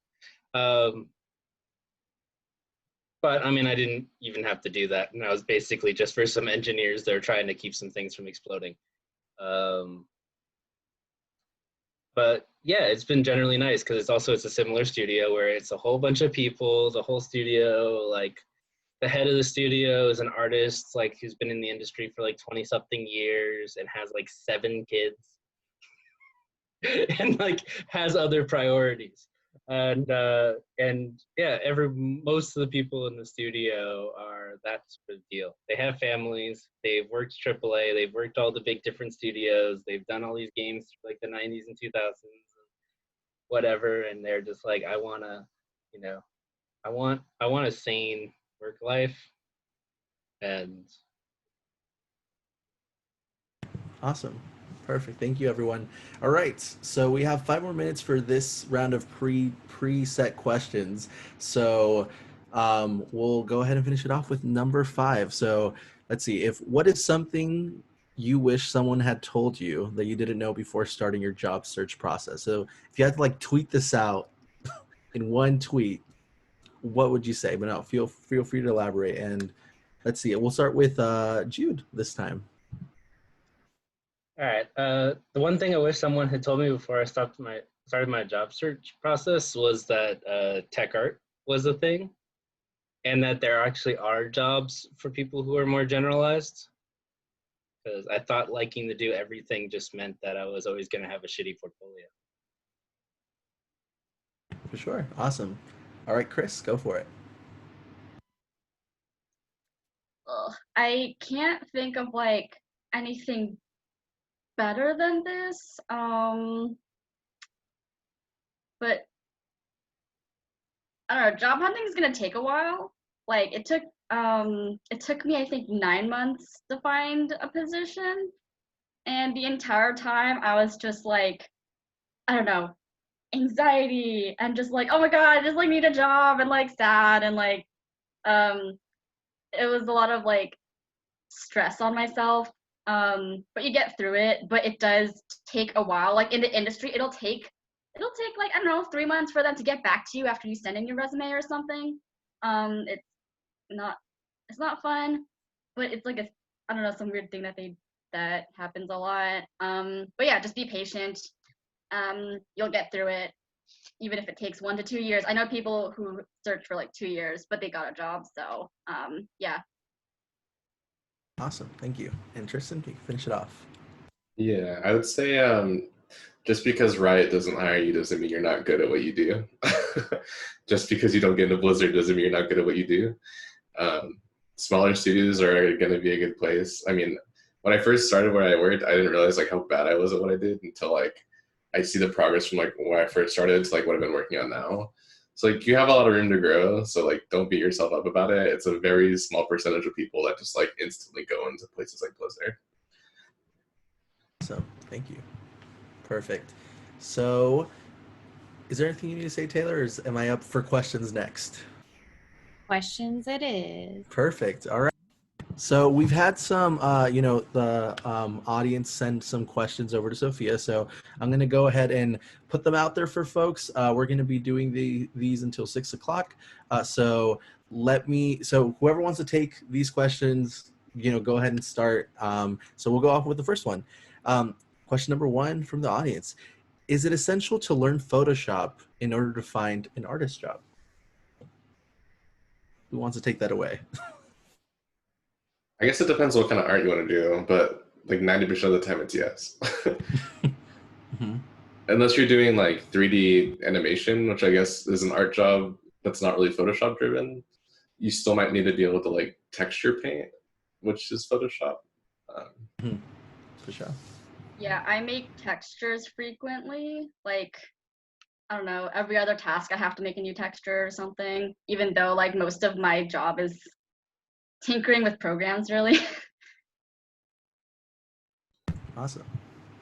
But I mean, I didn't even have to do that. And I was basically just for some engineers that are trying to keep some things from exploding. But yeah, it's been generally nice because it's a similar studio where it's a whole bunch of people, the whole studio, like the head of the studio is an artist, like who's been in the industry for like 20 something years and has like 7 kids and like has other priorities. And yeah, most of the people in the studio are that sort of deal. They have families, they've worked AAA, they've worked all the big different studios, they've done all these games through like the 90s and 2000s and whatever, and they're just like, I want a sane work life. And awesome. Perfect. Thank you, everyone. All right. So we have 5 more minutes for this round of preset questions. So we'll go ahead and finish it off with number 5. So let's see. What is something you wish someone had told you that you didn't know before starting your job search process? So if you had to like tweet this out in one tweet, what would you say? But no, feel free to elaborate. And let's see. We'll start with Jude this time. All right. The one thing I wish someone had told me before I started my job search process was that tech art was a thing, and that there actually are jobs for people who are more generalized. Because I thought liking to do everything just meant that I was always going to have a shitty portfolio. For sure. Awesome. All right, Chris, go for it. I can't think of like anything better than this. But I don't know, job hunting is gonna take a while. Like it took me I think 9 months to find a position, and the entire time I was just like, I don't know, anxiety and just like, oh my god, I just like need a job and like sad and like It was a lot of like stress on myself. But you get through it, but it does take a while. Like in the industry, it'll take like, I don't know, 3 months for them to get back to you after you send in your resume or something. It's not fun, but it's like I don't know, some weird thing that happens a lot. But yeah, just be patient. You'll get through it, even if it takes 1 to 2 years. I know people who search for like 2 years, but they got a job. So yeah. Awesome, thank you. And Tristan, can you finish it off? Yeah, I would say just because Riot doesn't hire you doesn't mean you're not good at what you do. Just because you don't get into Blizzard doesn't mean you're not good at what you do. Smaller studios are going to be a good place. I mean, when I first started where I worked, I didn't realize like how bad I was at what I did until like I see the progress from like when I first started to like what I've been working on now. So like you have a lot of room to grow. So like don't beat yourself up about it. It's a very small percentage of people that just like instantly go into places like Blizzard. So thank you. Perfect. So is there anything you need to say, Taylor, or am I up for questions next? Questions it is. Perfect. All right. So we've had some, the audience send some questions over to Sophia. So I'm going to go ahead and put them out there for folks. We're going to be doing these until 6 o'clock. So whoever wants to take these questions, go ahead and start. So we'll go off with the first one. Question number 1 from the audience. Is it essential to learn Photoshop in order to find an artist job? Who wants to take that away? I guess it depends what kind of art you want to do, but like 90% of the time it's yes. Mm-hmm. Unless you're doing like 3D animation, which I guess is an art job that's not really Photoshop driven, you still might need to be able to like texture paint, which is Photoshop. For sure. Yeah, I make textures frequently. Like, I don't know, every other task I have to make a new texture or something, even though like most of my job is tinkering with programs, really. Awesome.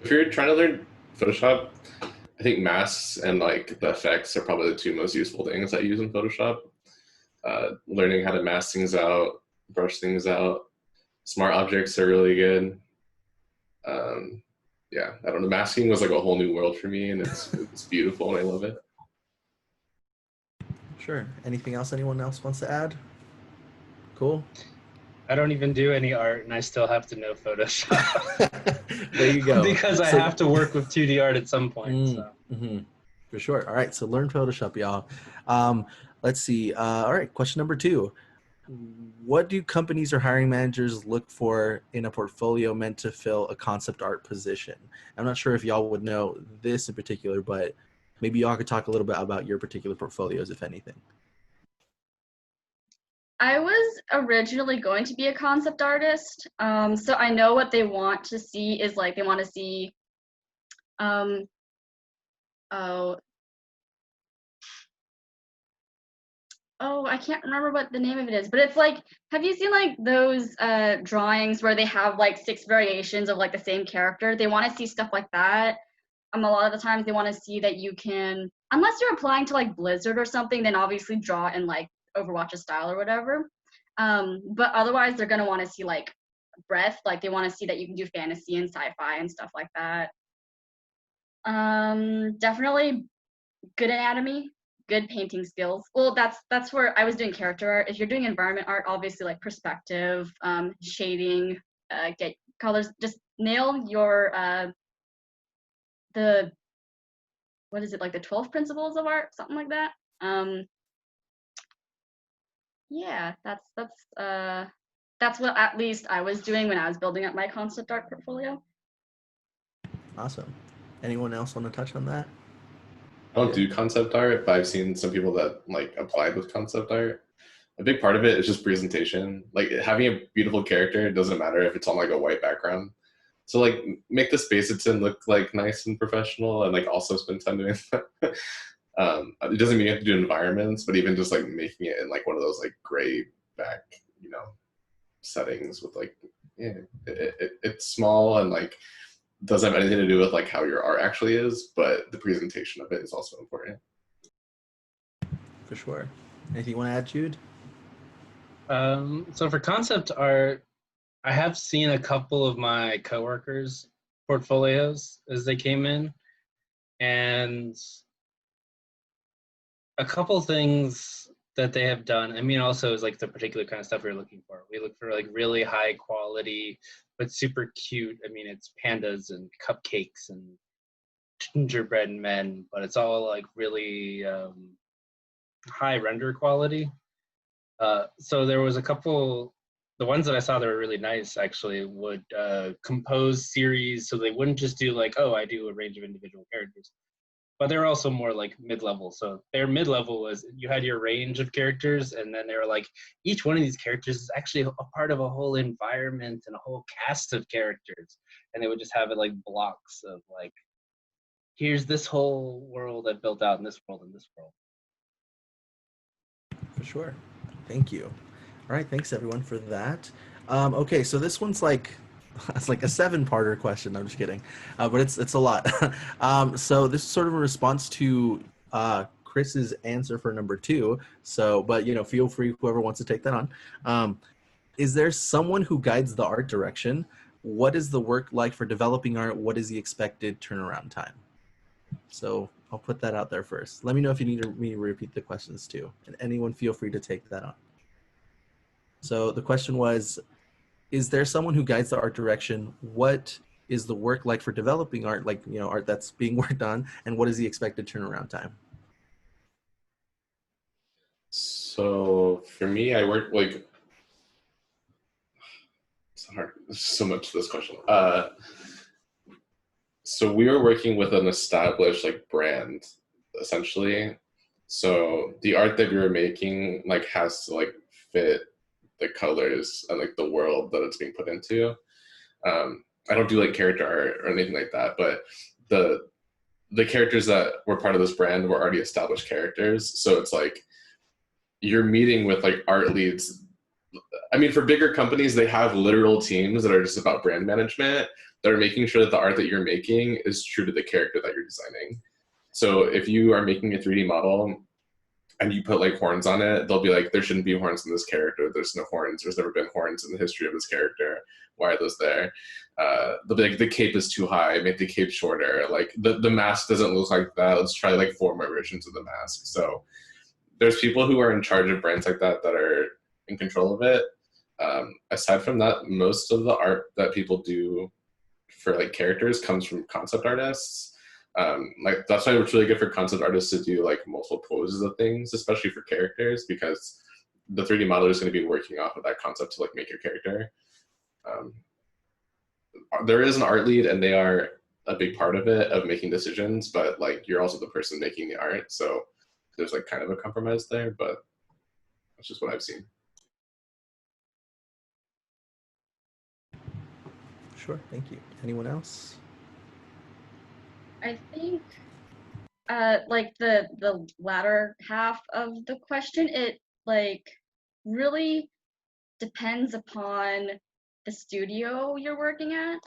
If you're trying to learn Photoshop, I think masks and like the effects are probably the 2 most useful things I use in Photoshop. Learning how to mask things out, brush things out. Smart objects are really good. Yeah, I don't know. Masking was like a whole new world for me, and it's beautiful, and I love it. Sure. Anything else anyone else wants to add? Cool. I don't even do any art, and I still have to know Photoshop. There you go. Because I have to work with 2D art at some point. For sure. All right. So learn Photoshop, y'all. Let's see. All right. Question number 2. What do companies or hiring managers look for in a portfolio meant to fill a concept art position? I'm not sure if y'all would know this in particular, but maybe y'all could talk a little bit about your particular portfolios, if anything. I was originally going to be a concept artist, so I know what they want to see is like they want to see, I can't remember what the name of it is, but it's like, have you seen like those drawings where they have like 6 variations of like the same character? They want to see stuff like that. A lot of the times they want to see that you can, unless you're applying to like Blizzard or something, then obviously draw in like Overwatch's style or whatever. But otherwise they're going to want to see like breadth, like they want to see that you can do fantasy and sci-fi and stuff like that. Definitely good anatomy, good painting skills. Well, that's where I was doing character art. If you're doing environment art, obviously like perspective, shading, get colors, just nail your what is it, like the 12 principles of art, something like that. Yeah, that's what at least I was doing when I was building up my concept art portfolio. Awesome. Anyone else want to touch on that? I don't do concept art, but I've seen some people that like applied with concept art. A big part of it is just presentation. Like having a beautiful character, it doesn't matter if it's on like a white background. So like make the space it's in look like nice and professional, and like also spend time doing that. It doesn't mean you have to do environments, but even just like making it in like one of those like gray back, settings with like, it's small and like doesn't have anything to do with like how your art actually is, but the presentation of it is also important. For sure. Anything you want to add, Jude? So for concept art, I have seen a couple of my coworkers' portfolios as they came in, and a couple things that they have done. I mean, also is like the particular kind of stuff we're looking for. We look for like really high quality, but super cute. I mean, it's pandas and cupcakes and gingerbread men, but it's all like really high render quality. So there was a couple, the ones that I saw that were really nice actually would compose series, so they wouldn't just do like, oh, I do a range of individual characters, but they're also more like mid-level. So their mid-level was you had your range of characters, and then they were like, each one of these characters is actually a part of a whole environment and a whole cast of characters, and they would just have it like blocks of like, here's this whole world I've built out in this world and this world. For sure. Thank you. All right, thanks everyone for that. Okay, so this one's like it's like a 7-parter question. I'm just kidding, but it's a lot. So this is sort of a response to Chris's answer for number 2. So, but you know, feel free whoever wants to take that on. Is there someone who guides the art direction? What is the work like for developing art? What is the expected turnaround time? So I'll put that out there first. Let me know if you need me to repeat the questions too, and anyone feel free to take that on. So the question was, is there someone who guides the art direction? What is the work like for developing art, like, you know, art that's being worked on, and what is the expected turnaround time? So for me, I work like, it's hard, there's so much to this question. So we were working with an established like brand, essentially. So the art that we were making like has to like fit the colors and like the world that it's being put into. I don't do like character art or anything like that, but the characters that were part of this brand were already established characters. So it's like you're meeting with like art leads. I mean, for bigger companies, they have literal teams that are just about brand management that are making sure that the art that you're making is true to the character that you're designing. So if you are making a 3D model and you put like horns on it, they'll be like, there shouldn't be horns in this character. There's no horns. There's never been horns in the history of this character. Why are those there? They'll be like, the cape is too high. Make the cape shorter. Like the mask doesn't look like that. Let's try like 4 more versions of the mask. So there's people who are in charge of brands like that that are in control of it. Aside from that, most of the art that people do for like characters comes from concept artists. Like that's why it's really good for concept artists to do like multiple poses of things, especially for characters, because the 3D modeler is going to be working off of that concept to like make your character. There is an art lead, and they are a big part of it, of making decisions, but like you're also the person making the art, so there's like kind of a compromise there, but that's just what I've seen. Sure, thank you. Anyone else? I think like the latter half of the question, it like really depends upon the studio you're working at.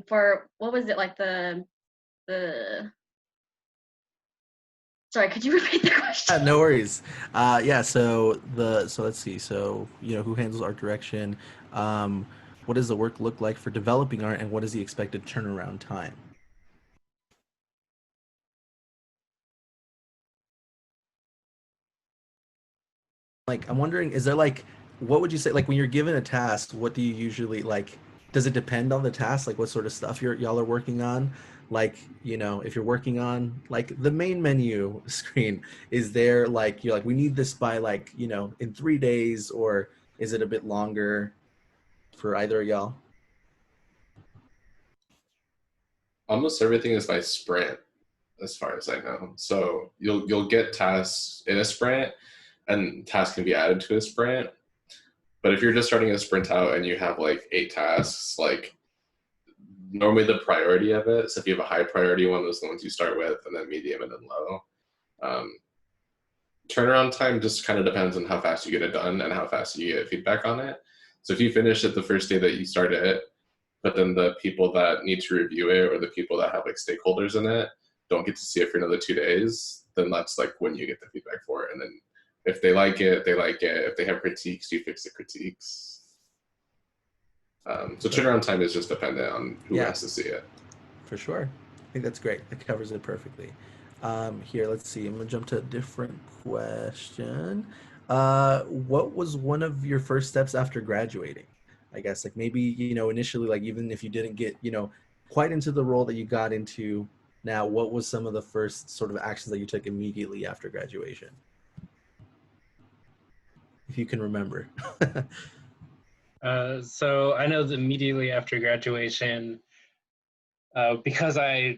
For what was it, like the sorry, could you repeat the question? No worries. Yeah, so let's see. So, you know, who handles art direction? What does the work look like for developing art, and what is the expected turnaround time? Like, I'm wondering, is there like, what would you say, like when you're given a task, what do you usually like, does it depend on the task? Like what sort of stuff y'all are working on? Like, you know, if you're working on like the main menu screen, is there like, you're like, we need this by like, you know, in 3 days, or is it a bit longer for either of y'all? Almost everything is by sprint, as far as I know. So you'll get tasks in a sprint, and tasks can be added to a sprint. But if you're just starting a sprint out and you have like 8 tasks, like normally the priority of it, so if you have a high priority one, those are the ones you start with, and then medium, and then low. Turnaround time just kind of depends on how fast you get it done and how fast you get feedback on it. So if you finish it the first day that you start it, but then the people that need to review it, or the people that have like stakeholders in it, don't get to see it for another 2 days, then that's like when you get the feedback for it. And then If they like it, they like it. If they have critiques, you fix the critiques. So turnaround time is just dependent on who has to see it. For sure. I think that's great. That covers it perfectly. Here, let's see. I'm going to jump to a different question. What was one of your first steps after graduating? I guess, like maybe, you know, initially, like even if you didn't get, you know, quite into the role that you got into now, what was some of the first sort of actions that you took immediately after graduation? If you can remember. So I know that immediately after graduation, because I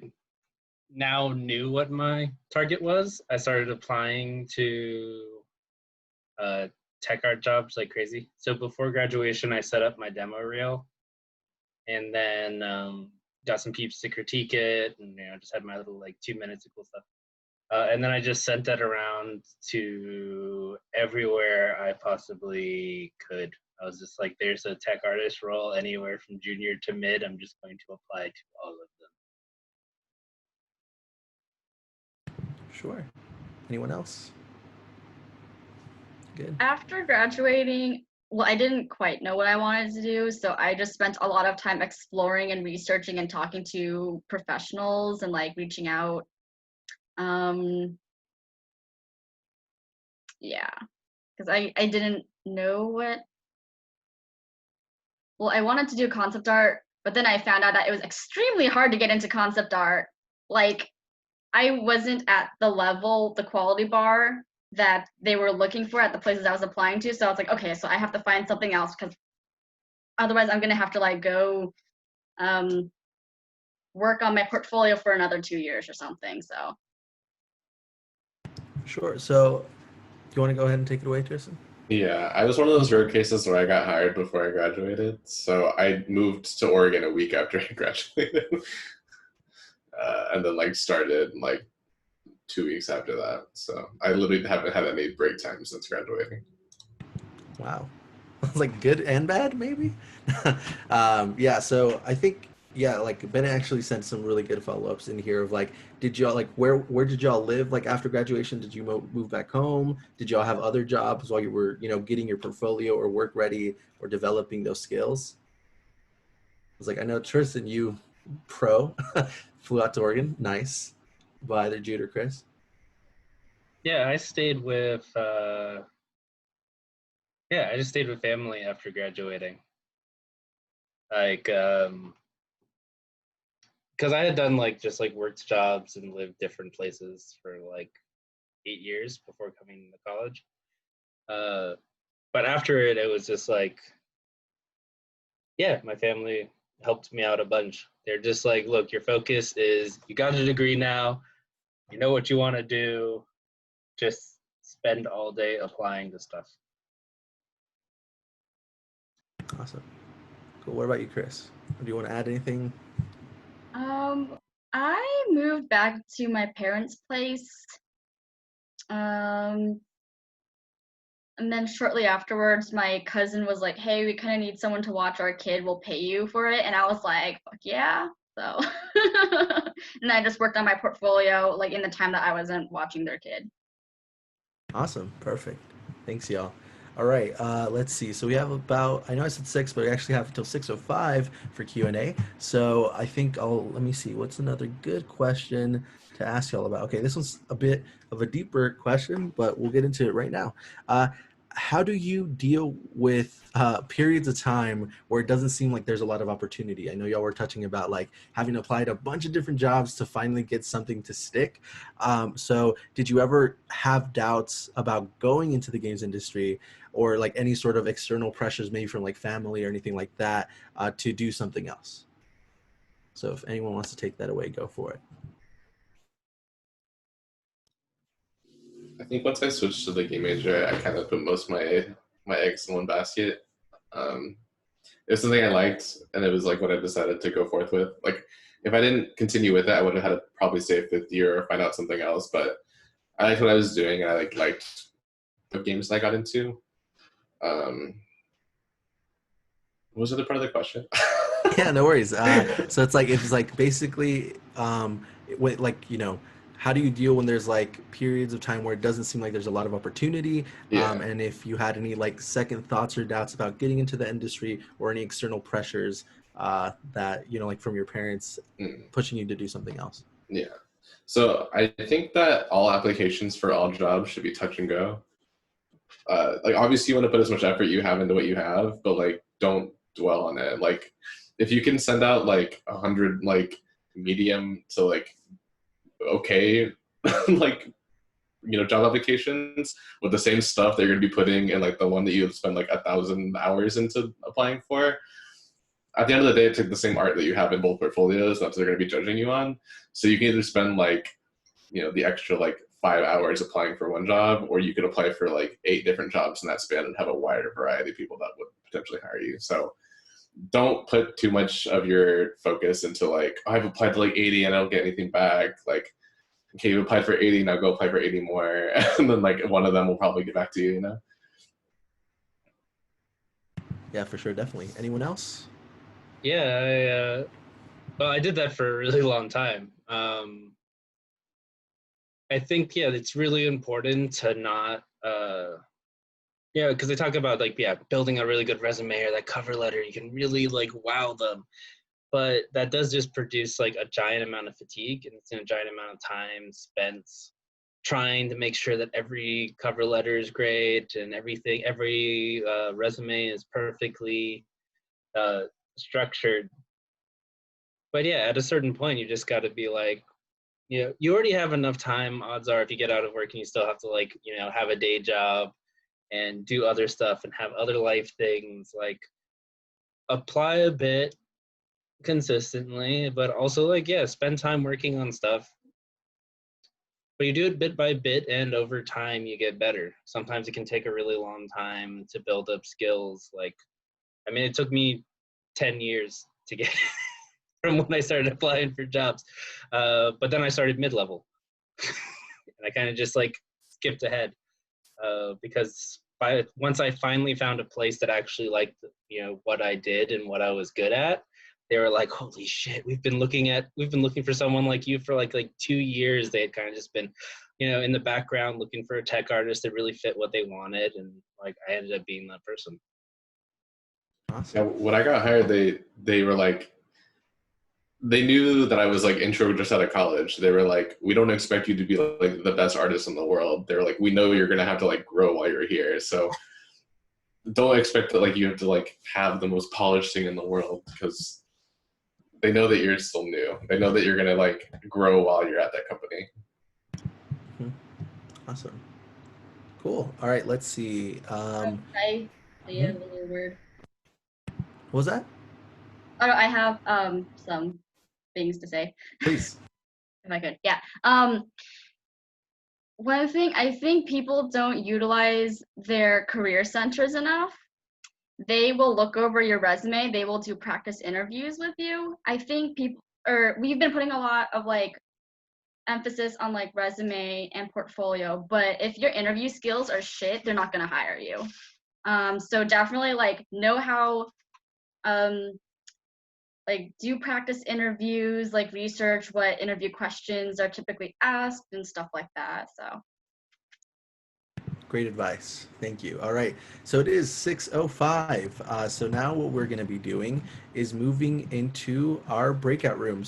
now knew what my target was, I started applying to tech art jobs like crazy. So before graduation, I set up my demo reel, and then got some peeps to critique it, and you know, just had my little like 2 minutes of cool stuff. And then I just sent that around to everywhere I possibly could. I was just like, there's a tech artist role anywhere from junior to mid. I'm just going to apply to all of them. Sure. Anyone else? Good. After graduating, well, I didn't quite know what I wanted to do, so I just spent a lot of time exploring and researching and talking to professionals and like reaching out. Yeah, because I didn't know what. Well, I wanted to do concept art, but then I found out that it was extremely hard to get into concept art. Like, I wasn't at the level, the quality bar that they were looking for at the places I was applying to. So I was like, okay, so I have to find something else because otherwise I'm gonna have to like go work on my portfolio for another 2 years or something. So. Sure. So do you want to go ahead and take it away, Tristan? Yeah, I was one of those rare cases where I got hired before I graduated. So I moved to Oregon a week after I graduated. And then like started like 2 weeks after that. So I literally haven't had any break time since graduating. Wow. Like good and bad, maybe? Yeah, so I think, yeah, like Ben actually sent some really good follow-ups in here of like, did y'all like, where did y'all live like after graduation? Did you move back home? Did y'all have other jobs while you were, you know, getting your portfolio or work ready or developing those skills? I was like, I know Tristan, you flew out to Oregon. Nice. By either Jude or Chris. Yeah, I stayed with I just stayed with family after graduating. Like, because I had done like just like worked jobs and lived different places for like 8 years before coming to college. But after it, it was just like, yeah, my family helped me out a bunch. They're just like, look, your focus is you got a degree now, you know what you want to do, just spend all day applying to stuff. Awesome. Cool. What about you, Chris? Do you want to add anything? I moved back to my parents' place. And then shortly afterwards, my cousin was like, hey, we kind of need someone to watch our kid. We'll pay you for it. And I was like, fuck yeah. So, and I just worked on my portfolio like in the time that I wasn't watching their kid. Awesome. Perfect. Thanks, y'all. All right, let's see. So we have about, I know I said 6, but we actually have until 6:05 for Q&A. So I think let me see, what's another good question to ask y'all about? Okay, this one's a bit of a deeper question, but we'll get into it right now. How do you deal with periods of time where it doesn't seem like there's a lot of opportunity? I know y'all were touching about like having applied a bunch of different jobs to finally get something to stick. So did you ever have doubts about going into the games industry or like any sort of external pressures, maybe from like family or anything like that, to do something else? So if anyone wants to take that away, go for it. I think once I switched to the game major, I kind of put most of my eggs in one basket. It was something I liked, and it was like what I decided to go forth with. Like, if I didn't continue with it, I would have had to probably stay a 5th year or find out something else. But I liked what I was doing, and I liked the games that I got into. What was the other part of the question? Yeah, no worries. So it's like basically like, you know, how do you deal when there's like periods of time where it doesn't seem like there's a lot of opportunity? Yeah. And if you had any like second thoughts or doubts about getting into the industry, or any external pressures that, you know, like from your parents pushing you to do something else? Yeah. So I think that all applications for all jobs should be touch and go. Like obviously you want to put as much effort you have into what you have, but like don't dwell on it. Like if you can send out like 100 like medium to like okay like, you know, job applications with the same stuff that you're going to be putting in like the one that you spend like 1,000 hours into applying for, at the end of the day, it's like the same art that you have in both portfolios. That's what they're going to be judging you on. So you can either spend like, you know, the extra like 5 hours applying for one job, or you could apply for like 8 different jobs in that span and have a wider variety of people that would potentially hire you. So don't put too much of your focus into like, oh, I've applied to like 80 and I don't get anything back. Like, okay, you applied for 80, now go apply for 80 more. And then like one of them will probably get back to you, you know? Yeah, for sure. Definitely. Anyone else? Yeah, well, I did that for a really long time. I think, yeah, it's really important to not, yeah, because they talk about like, yeah, building a really good resume or that cover letter, you can really like wow them. But that does just produce like a giant amount of fatigue, and it's a giant amount of time spent trying to make sure that every cover letter is great and everything, every resume is perfectly structured. But yeah, at a certain point, you just got to be like, you know, you already have enough time. Odds are, if you get out of work and you still have to like, you know, have a day job and do other stuff and have other life things, like apply a bit consistently, but also like, yeah, spend time working on stuff. But you do it bit by bit, and over time you get better. Sometimes it can take a really long time to build up skills. Like, I mean, it took me 10 years to get from when I started applying for jobs. But then I started mid-level. And I kind of just like skipped ahead because once I finally found a place that actually liked, you know, what I did and what I was good at, they were like, holy shit, we've been looking for someone like you for like 2 years. They had kind of just been, you know, in the background looking for a tech artist that really fit what they wanted. And like, I ended up being that person. Awesome. Yeah, when I got hired, they were like, they knew that I was like intro just out of college. They were like, we don't expect you to be like the best artist in the world. They're like, we know you're gonna have to like grow while you're here. So don't expect that like you have to like have the most polished thing in the world, because they know that you're still new. They know that you're gonna like grow while you're at that company. Awesome. Cool. All right, let's see. I say a little word. What was that? Oh, no, I have some things to say. Please. If I could, yeah. One thing, I think people don't utilize their career centers enough. They will look over your resume. They will do practice interviews with you. I think we've been putting a lot of like emphasis on like resume and portfolio, but if your interview skills are shit, they're not gonna hire you. So definitely like know how, like do practice interviews, like research what interview questions are typically asked and stuff like that. So Great advice. Thank you. All right. So it is 6:05. So now what we're going to be doing is moving into our breakout rooms.